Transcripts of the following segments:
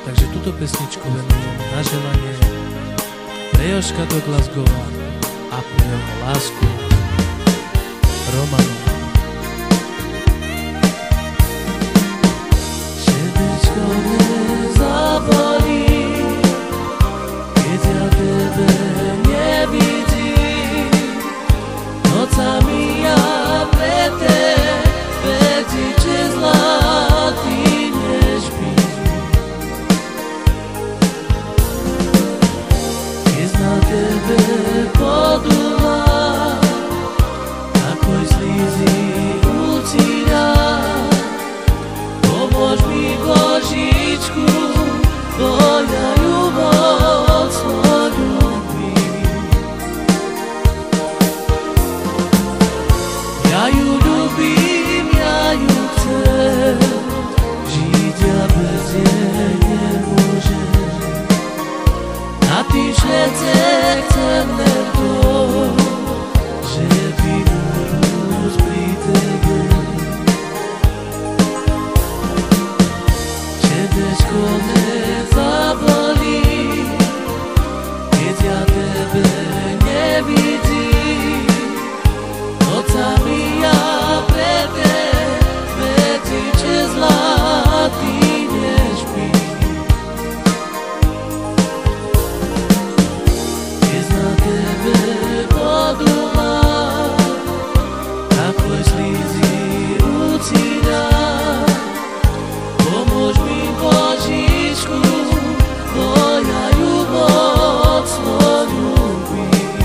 Takže túto pesničku venujem na želanie pre Jožka do Glasgowa a pre jeho lásku Romanu. Srdiečko mne zabolí, keď ja tebe nevidím. Nocami ja pre tebe tiče zlatý nespím. Keď na tebe podúva, takoj slízy ucíra. Pomôž mi, Božičku, bo ja ju mocno ľúbim. Ja ju ľúbim, ja ju chcem, žiť ja bez nej nemôžem. Na tým svete chcem len to, že vynúť pri tebe. Srdiečko mne zabolí, keď ja tebe nevidím. Nocami ja pre tebe tiče zlatý nespím. Keď na tebe podúva, takoj slízy ucíra. Pomôž mi, Božičku, bo ja ju mocno ľúbim.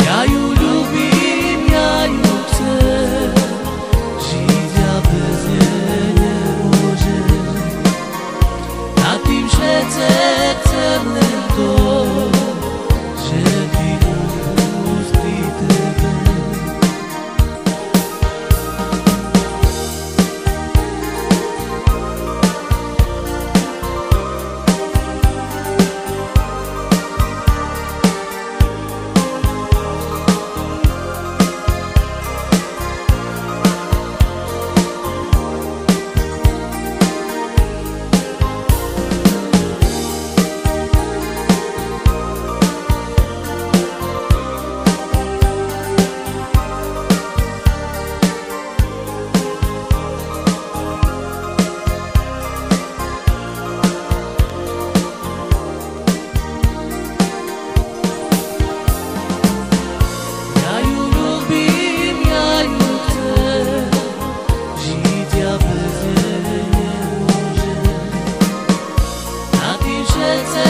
Ja ju ľúbim, ja ju chcem, žiť ja bez nej nemôžem. Na tým svete chcem len to, že vynúť pri tebe. Let's